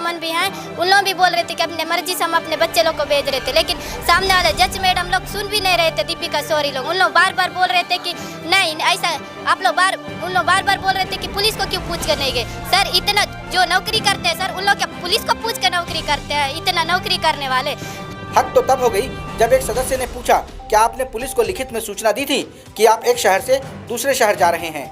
अमन भी हैं, उन लोग भी बोल रहे थे कि अपने मर्जी से हम अपने बच्चे लोग को भेज रहे थे, लेकिन सामने वाले जज मैडम लोग सुन भी नहीं रहे थे। दीपिका सॉरी लोग उन लोग बार बार बोल रहे थे कि नहीं ऐसा आप लोग उन लोग बार बार बोल रहे थे कि पुलिस को क्यों पूछ कर नहीं गए। सर इतना जो नौकरी करते हैं सर, उन लोग क्या पुलिस को पूछ कर नौकरी करते हैं? इतना नौकरी करने वाले। हक तो तब हो गई जब एक सदस्य ने पूछा क्या आपने पुलिस को लिखित में सूचना दी थी कि आप एक शहर से दूसरे शहर जा रहे हैं।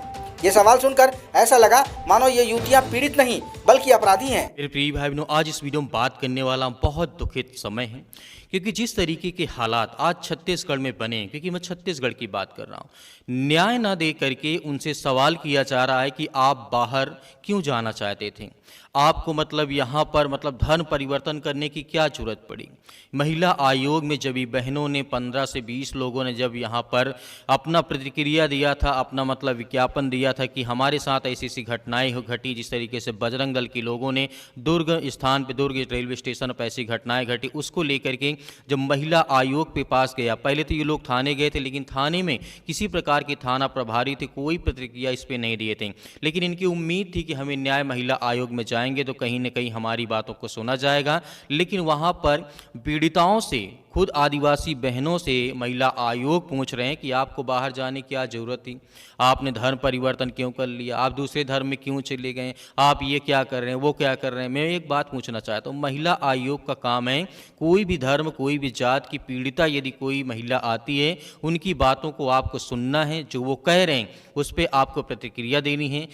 ये सवाल सुनकर ऐसा लगा मानो ये युवतियां पीड़ित नहीं बल्कि अपराधी हैं। मेरे प्रिय भाई बहनों, आज इस वीडियो में बात करने वाला बहुत दुखित समय है, क्योंकि जिस तरीके के हालात आज छत्तीसगढ़ में बने हैं, क्योंकि मैं छत्तीसगढ़ की बात कर रहा हूँ, न्याय ना दे करके उनसे सवाल किया जा रहा है कि आप बाहर क्यों जाना चाहते थे, आपको मतलब यहाँ पर मतलब धर्म परिवर्तन करने की क्या जरूरत पड़ी। महिला आयोग में जब बहनों ने 15 से 20 लोगों ने जब यहाँ पर अपना प्रतिक्रिया दिया था, अपना मतलब विज्ञापन दिया था कि हमारे साथ ऐसी ऐसी घटनाएं घटी, जिस तरीके से बजरंग दल के लोगों ने दुर्ग स्थान पे, दुर्ग रेलवे स्टेशन पर ऐसी घटनाएं घटी, उसको लेकर के जब महिला आयोग के पास गया, पहले तो ये लोग थाने गए थे, लेकिन थाने में किसी प्रकार के थाना प्रभारी थे, कोई प्रतिक्रिया इस पर नहीं दिए थे। लेकिन इनकी उम्मीद थी कि हमें न्याय महिला आयोग में जाएंगे तो कहीं न कहीं हमारी बातों को सुना जाएगा। लेकिन वहाँ पर पीड़िताओं से, खुद आदिवासी बहनों से महिला आयोग पूछ रहे हैं कि आपको बाहर जाने की क्या ज़रूरत थी, आपने धर्म परिवर्तन क्यों कर लिया, आप दूसरे धर्म में क्यों चले गए, आप ये क्या कर रहे हैं, वो क्या कर रहे हैं। मैं एक बात पूछना चाहता हूँ, महिला आयोग का काम है कोई भी धर्म, कोई भी जात की पीड़िता यदि कोई महिला आती है, उनकी बातों को आपको सुनना है, जो वो कह रहे हैं उस पर आपको प्रतिक्रिया देनी है।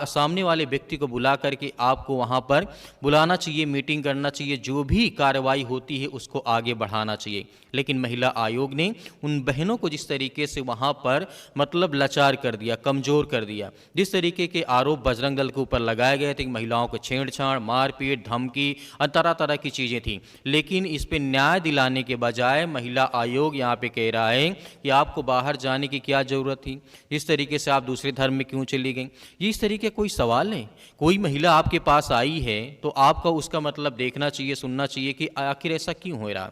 सामने वाले व्यक्ति को बुला करके आपको वहाँ पर बुलाना चाहिए, मीटिंग करना चाहिए, जो भी कार्रवाई होती है उसको आगे बढ़ाना चाहिए। लेकिन महिला आयोग ने उन बहनों को जिस तरीके से वहां पर मतलब लाचार कर दिया, कमजोर कर दिया, जिस तरीके के आरोप बजरंग दल के ऊपर लगाए गए थे, महिलाओं को छेड़छाड़, मारपीट, धमकी, तरह तरह की चीजें थी, लेकिन इस पे न्याय दिलाने के बजाय महिला आयोग यहाँ पे कह रहा है कि आपको बाहर जाने की क्या जरूरत थी, जिस तरीके से आप दूसरे धर्म में क्यों चली गई। ये इस तरीके कोई सवाल है? कोई महिला आपके पास आई है तो आपका उसका मतलब देखना चाहिए, सुनना चाहिए कि आखिर ऐसा क्यों हो रहा,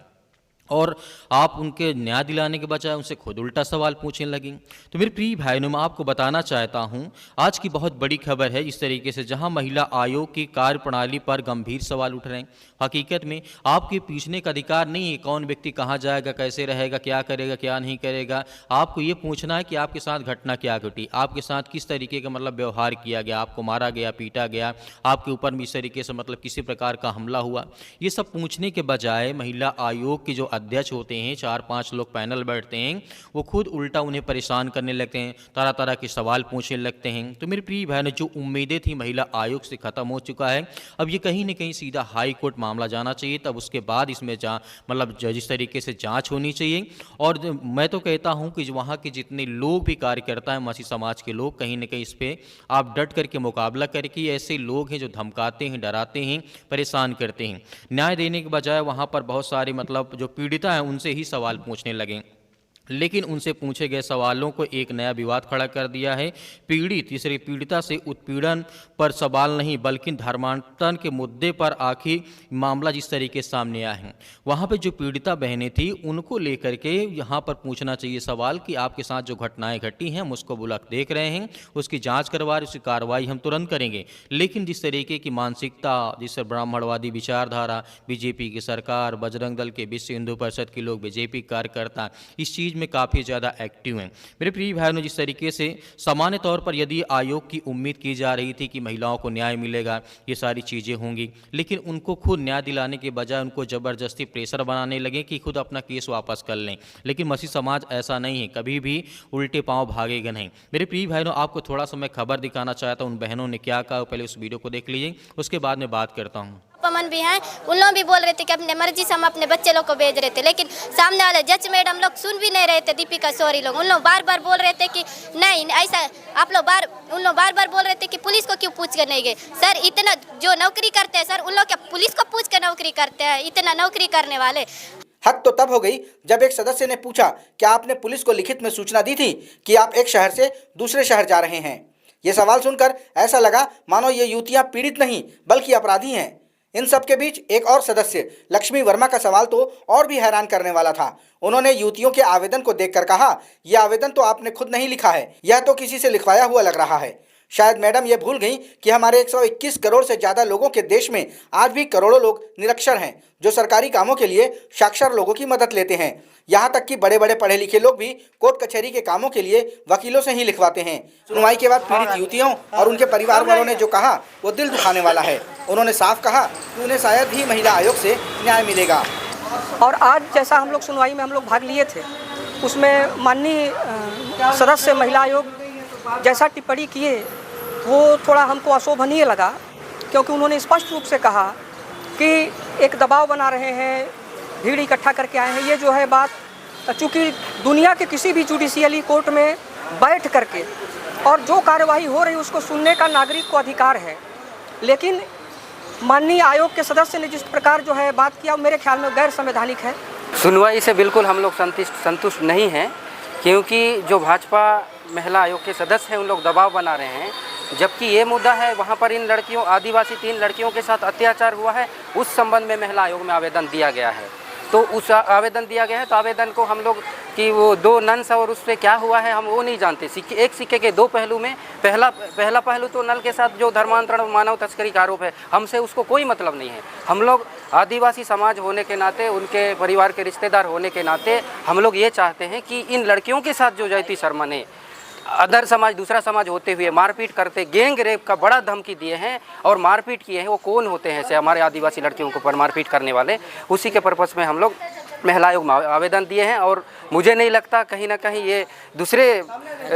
और आप उनके न्याय दिलाने के बजाय उनसे खुद उल्टा सवाल पूछने लगें। तो मेरे प्रिय भाइयों, मैं आपको बताना चाहता हूं आज की बहुत बड़ी खबर है, इस तरीके से जहां महिला आयोग की कार्यप्रणाली पर गंभीर सवाल उठ रहे हैं। हकीकत में आपके पूछने का अधिकार नहीं है कौन व्यक्ति कहां जाएगा, कैसे रहेगा, क्या करेगा, क्या नहीं करेगा। आपको ये पूछना है कि आपके साथ घटना क्या घटी, आपके साथ किस तरीके का मतलब व्यवहार किया गया, आपको मारा गया, पीटा गया, आपके ऊपर भी इस तरीके से मतलब किसी प्रकार का हमला हुआ। ये सब पूछने के बजाय महिला आयोग की जो अध्यक्ष होते हैं, 4-5 लोग पैनल बैठते हैं, वो खुद उल्टा उन्हें परेशान करने लगते हैं, तरह तरह के सवाल पूछने लगते हैं। तो मेरे प्रिय बहनों, जो उम्मीदें थी महिला आयोग से खत्म हो चुका है। अब ये कहीं न कहीं सीधा हाई कोर्ट मामला जाना चाहिए, तब उसके बाद इसमें मतलब जिस तरीके से जांच होनी चाहिए। और मैं तो कहता हूं कि वहाँ के जितने लोग भी कार्यकर्ता हैं, मसीह समाज के लोग, कहीं न कहीं इस पर आप डट करके मुकाबला करके, ऐसे लोग हैं जो धमकाते हैं, डराते हैं, परेशान करते हैं, न्याय देने के बजाय वहाँ पर बहुत सारे मतलब जो पीड़िता है उनसे ही सवाल पूछने लगे। लेकिन उनसे पूछे गए सवालों को एक नया विवाद खड़ा कर दिया है। तीसरी पीड़िता से उत्पीड़न पर सवाल नहीं बल्कि धर्मांतरण के मुद्दे पर आखिर मामला जिस तरीके से सामने आया है, वहाँ पे जो पीड़िता बहनें थी उनको लेकर के यहाँ पर पूछना चाहिए सवाल कि आपके साथ जो घटनाएं घटी हैं हम उसको बुला देख रहे हैं, उसकी जाँच करवा रहे, उसकी कार्रवाई हम तुरंत करेंगे। लेकिन जिस तरीके की मानसिकता, जिससे ब्राह्मणवादी विचारधारा, बीजेपी की सरकार, बजरंग दल के, विश्व हिंदू परिषद के लोग, बीजेपी कार्यकर्ता इस चीज़ में काफ़ी ज़्यादा एक्टिव हैं। मेरे प्रिय भाइयों, जिस तरीके से सामान्य तौर पर यदि आयोग की उम्मीद की जा रही थी कि महिलाओं को न्याय मिलेगा, ये सारी चीज़ें होंगी, लेकिन उनको खुद न्याय दिलाने के बजाय उनको ज़बरदस्ती प्रेशर बनाने लगे कि खुद अपना केस वापस कर लें। लेकिन मसीह समाज ऐसा नहीं है, कभी भी उल्टे पांव भागेगा नहीं। मेरे प्रिय भाइयों, आपको थोड़ा सा मैं खबर दिखाना चाहता हूँ, उन बहनों ने क्या कहा, पहले उस वीडियो को देख लीजिए, उसके बाद में बात करता हूँ। अमन भी हैं, उन लोग भी बोल रहे थे कि अपने मर्जी से हम अपने बच्चे लोग को भेज रहे थे, लेकिन सामने वाले जज मैडम लोग सुन भी नहीं रहे थे। दीपिका सॉरी लोग उन लोग बार बार बोल रहे थे कि नहीं ऐसा आप लोग उन लोग बार बार बोल रहे थे कि पुलिस को क्यों पूछ कर नहीं गए। सर इतना जो नौकरी करते हैं सर, उन लोग क्या पुलिस को पूछ कर नौकरी करते हैं? इतना नौकरी करने वाले। हक तो तब हो गई जब एक सदस्य ने पूछा क्या आपने पुलिस को लिखित में सूचना दी थी कि आप एक शहर से दूसरे शहर जा रहे हैं। ये सवाल सुनकर ऐसा लगा मानो ये युवतियां पीड़ित नहीं बल्कि अपराधी हैं। इन सब के बीच एक और सदस्य लक्ष्मी वर्मा का सवाल तो और भी हैरान करने वाला था। उन्होंने युवतियों के आवेदन को देखकर कहा, यह आवेदन तो आपने खुद नहीं लिखा है, यह तो किसी से लिखवाया हुआ लग रहा है। शायद मैडम ये भूल गई कि हमारे 121 करोड़ से ज़्यादा लोगों के देश में आज भी करोड़ों लोग निरक्षर हैं, जो सरकारी कामों के लिए साक्षर लोगों की मदद लेते हैं। यहाँ तक कि बड़े बड़े पढ़े लिखे लोग भी कोर्ट कचहरी के कामों के लिए वकीलों से ही लिखवाते हैं। सुनवाई के बाद पीड़ित युवतियों और उनके परिवार वालों ने जो कहा वो दिल दुखाने वाला है। उन्होंने साफ कहा कि उन्हें शायद ही महिला आयोग से न्याय मिलेगा। और आज जैसा हम लोग सुनवाई में हम लोग भाग लिए थे, उसमें माननीय सदस्य महिला आयोग जैसा टिप्पणी किए वो थोड़ा हमको अशोभनीय लगा, क्योंकि उन्होंने स्पष्ट रूप से कहा कि एक दबाव बना रहे हैं, भीड़ इकट्ठा करके आए हैं। ये जो है बात, चूँकि दुनिया के किसी भी जुडिशियली कोर्ट में बैठ करके और जो कार्यवाही हो रही है उसको सुनने का नागरिक को अधिकार है, लेकिन माननीय आयोग के सदस्य ने जिस प्रकार जो है बात किया, मेरे ख्याल में गैर संवैधानिक है। सुनवाई से बिल्कुल हम लोग संतुष्ट नहीं हैं, क्योंकि जो भाजपा महिला आयोग के सदस्य हैं उन लोग दबाव बना रहे हैं, जबकि ये मुद्दा है वहाँ पर इन लड़कियों, आदिवासी 3 लड़कियों के साथ अत्याचार हुआ है, उस संबंध में महिला आयोग में आवेदन दिया गया है। तो उस आवेदन दिया गया है, तो आवेदन को हम लोग कि वो 2 नन्स और उससे क्या हुआ है हम वो नहीं जानते। एक सिक्के के 2 पहलू में पहला पहलू तो नल के साथ जो धर्मांतरण मानव तस्करी का आरोप है, हमसे उसको कोई मतलब नहीं है। हम लोग आदिवासी समाज होने के नाते, उनके परिवार के रिश्तेदार होने के नाते हम लोग ये चाहते हैं कि इन लड़कियों के साथ जो जयती शर्मा ने अदर समाज, दूसरा समाज होते हुए मारपीट करते, गैंग रेप का बड़ा धमकी दिए हैं और मारपीट किए हैं, वो कौन होते हैं ऐसे हमारे आदिवासी लड़कियों के ऊपर मारपीट करने वाले, उसी के पर्पस में हम लोग महिला आयोग में आवेदन दिए हैं। और मुझे नहीं लगता कहीं ना कहीं ये दूसरे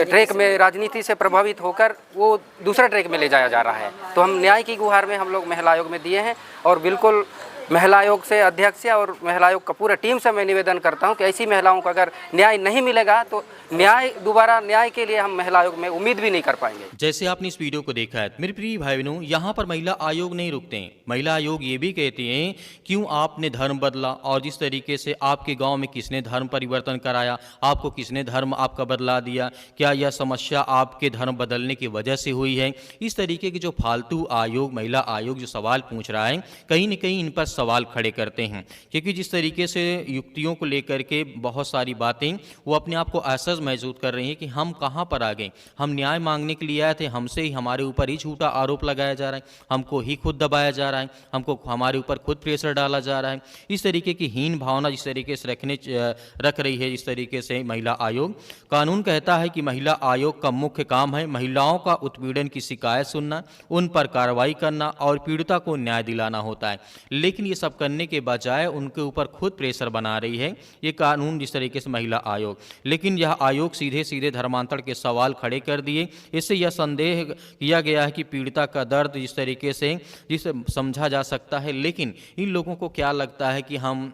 ट्रैक में राजनीति से प्रभावित होकर वो दूसरा ट्रैक में ले जाया जा रहा है। तो हम न्याय की गुहार में हम लोग महिला आयोग में दिए हैं, और बिल्कुल महिला आयोग से अध्यक्ष और महिला आयोग का पूरा टीम से मैं निवेदन करता हूं कि ऐसी महिलाओं को अगर न्याय नहीं मिलेगा तो दोबारा न्याय के लिए हम महिला आयोग में उम्मीद भी नहीं कर पाएंगे। जैसे आपने इस वीडियो को देखा है मेरे प्रिय भाई बहनों, यहाँ पर महिला आयोग नहीं रुकते हैं। महिला आयोग ये भी कहते हैं क्यों आपने धर्म बदला, और जिस तरीके से आपके गांव में किसने धर्म परिवर्तन कराया, आपको किसने धर्म आपका बदला दिया, क्या यह समस्या आपके धर्म बदलने की वजह से हुई है। इस तरीके के जो फालतू आयोग, महिला आयोग जो सवाल पूछ रहा है, कहीं न कहीं इन पर सवाल खड़े करते हैं, क्योंकि जिस तरीके से युक्तियों को लेकर के बहुत सारी बातें वो अपने आप को असहज महसूस कर रही हैं कि हम कहाँ पर आ गए, हम न्याय मांगने के लिए आए थे, हमसे ही हमारे ऊपर ही झूठा आरोप लगाया जा रहा है, हमको ही खुद दबाया जा रहा है, हमको हमारे ऊपर खुद प्रेशर डाला जा रहा है। इस तरीके की हीन भावना जिस तरीके से रख रही है, इस तरीके से महिला आयोग, कानून कहता है कि महिला आयोग का मुख्य काम है महिलाओं का उत्पीड़न की शिकायत सुनना, उन पर कार्रवाई करना और पीड़िता को न्याय दिलाना होता है। लेकिन ये सब करने के बजाय उनके ऊपर खुद प्रेशर बना रही है ये कानून, जिस तरीके से महिला आयोग। लेकिन यह आयोग सीधे सीधे धर्मांतरण के सवाल खड़े कर दिए। इससे यह संदेह किया गया है कि पीड़िता का दर्द जिस तरीके से जिसे समझा जा सकता है, लेकिन इन लोगों को क्या लगता है कि हम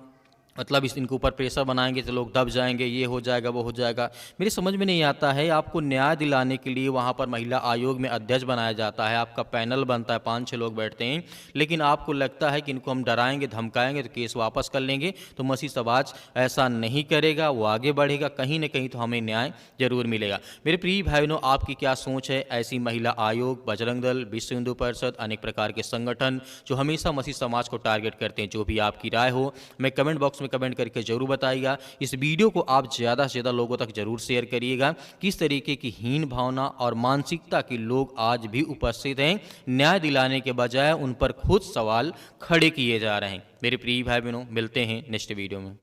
मतलब इनके ऊपर प्रेशर बनाएंगे तो लोग दब जाएंगे, ये हो जाएगा वो हो जाएगा। मेरे समझ में नहीं आता है, आपको न्याय दिलाने के लिए वहाँ पर महिला आयोग में अध्यक्ष बनाया जाता है, आपका पैनल बनता है, 5-6 लोग बैठते हैं, लेकिन आपको लगता है कि इनको हम डराएंगे धमकाएंगे तो केस वापस कर लेंगे। तो मसीह समाज ऐसा नहीं करेगा, वो आगे बढ़ेगा, कहीं ना कहीं तो हमें न्याय जरूर मिलेगा। मेरे प्रिय भाई बहनों, आपकी क्या सोच है ऐसी महिला आयोग, बजरंग दल, विश्व हिंदू परिषद, अनेक प्रकार के संगठन जो हमेशा मसीह समाज को टारगेट करते हैं? जो भी आपकी राय हो मैं कमेंट बॉक्स में कमेंट करके जरूर बताइएगा। इस वीडियो को आप ज़्यादा से ज़्यादा लोगों तक जरूर शेयर करिएगा। किस तरीके की हीन भावना और मानसिकता के लोग आज भी उपस्थित हैं, न्याय दिलाने के बजाय उन पर खुद सवाल खड़े किए जा रहे हैं। मेरे प्रिय भाई बहनों, मिलते हैं नेक्स्ट वीडियो में।